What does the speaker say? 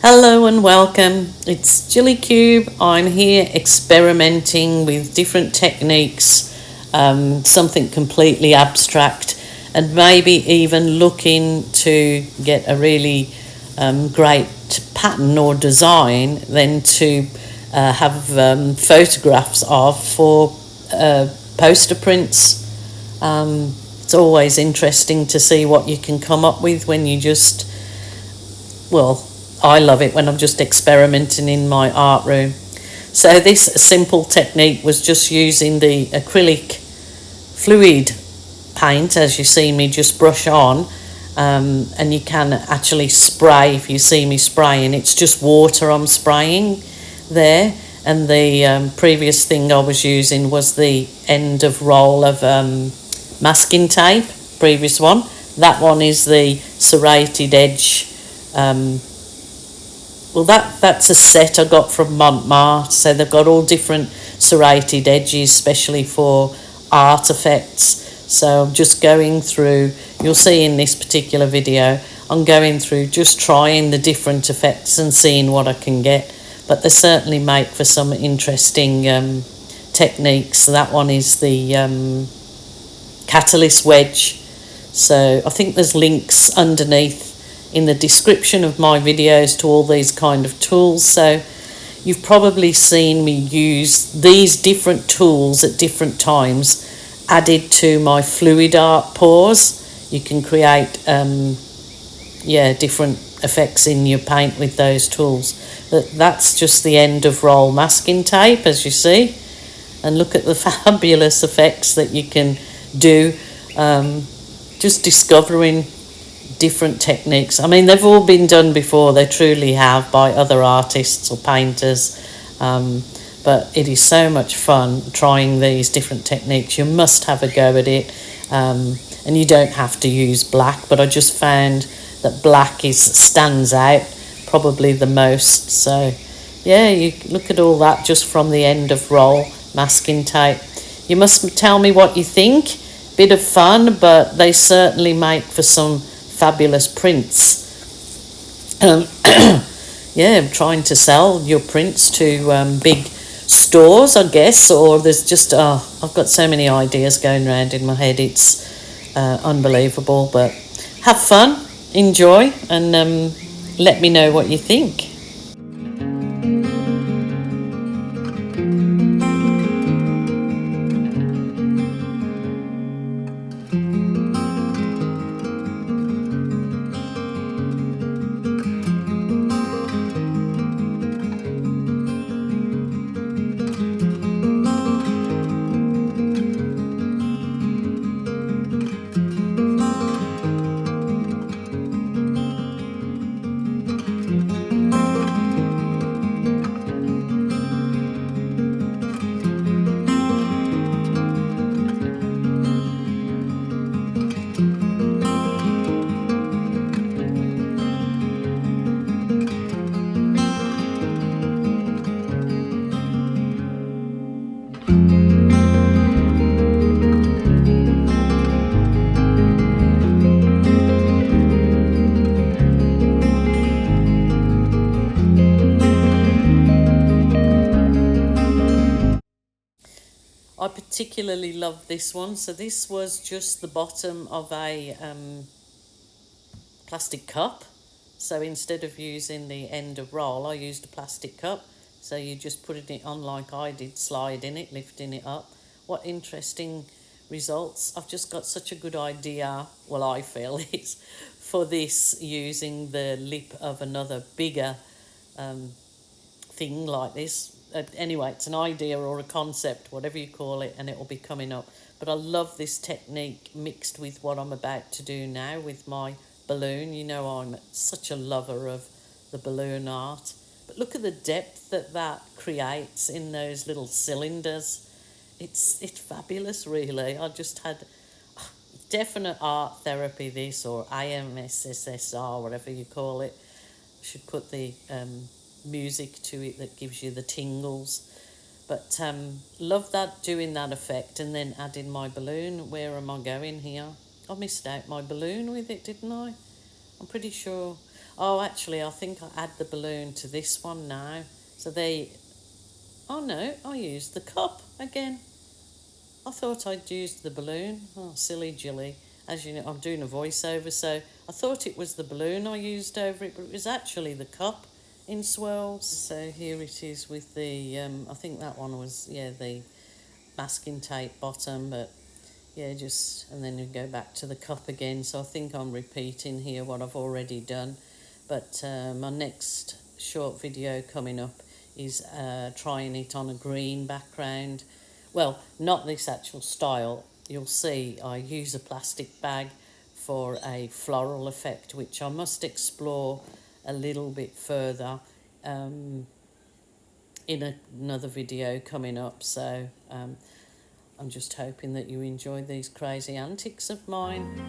Hello and welcome. It's Gilly Cube. I'm here experimenting with different techniques, something completely abstract, and maybe even looking to get a really great pattern or design, then to have photographs of for poster prints. It's always interesting to see what you can come up with when you just, well, I love it when I'm just experimenting in my art room. So this simple technique was just using the acrylic fluid paint, as you see me just brush on, and you can actually spray if you see me spraying. It's just water I'm spraying there, and the previous thing I was using was the end of roll of masking tape, previous one. That one is the serrated edge. Well, that's a set I got from Montmartre. So they've got all different serrated edges, especially for art effects. So I'm just going through, you'll see in this particular video, I'm going through just trying the different effects and seeing what I can get. But they certainly make for some interesting techniques. That one is the catalyst wedge. So I think there's links underneath in the description of my videos to all these kind of tools. So you've probably seen me use these different tools at different times added to my fluid art pours. You can create different effects in your paint with those tools. That's just the end of roll masking tape, as you see, and look at the fabulous effects that you can do, just discovering different techniques. I mean, they've all been done before, they truly have, by other artists or painters, but it is so much fun trying these different techniques. You must have a go at it, and you don't have to use black, but I just found that black stands out probably the most. So yeah, you look at all that just from the end of roll masking tape. You must tell me what you think. Bit of fun, but they certainly make for some fabulous prints. I'm trying to sell your prints to big stores, I guess, or there's just I've got so many ideas going around in my head. It's unbelievable, but have fun, enjoy, and let me know what you think. I particularly love this one. So this was just the bottom of a plastic cup. So instead of using the end of roll, I used a plastic cup. So you just put it on like I did, sliding it, lifting it up. What interesting results. I've just got such a good idea, well, I feel is, for this, using the lip of another bigger thing like this. Anyway, it's an idea or a concept, whatever you call it, and it will be coming up. But I love this technique mixed with what I'm about to do now with my balloon. You know, I'm such a lover of the balloon art. But look at the depth that creates in those little cylinders. It's fabulous, really. I just had definite art therapy, this, or AMSSR, whatever you call it. I should put the music to it that gives you the tingles. But love that, doing that effect, and then adding my balloon. Where am I going here? I missed out my balloon with it, didn't I? I'm pretty sure. Oh, actually, I think I add the balloon to this one now. So oh no, I used the cup again. I thought I'd used the balloon. Oh, silly Gilly. As you know, I'm doing a voiceover, so I thought it was the balloon I used over it, but it was actually the cup in swirls. So here it is with the, I think that one was, yeah, the masking tape bottom, but yeah, and then you go back to the cup again. So I think I'm repeating here what I've already done. But my next short video coming up is trying it on a green background. Well, not this actual style. You'll see I use a plastic bag for a floral effect, which I must explore a little bit further in another video coming up. So I'm just hoping that you enjoy these crazy antics of mine.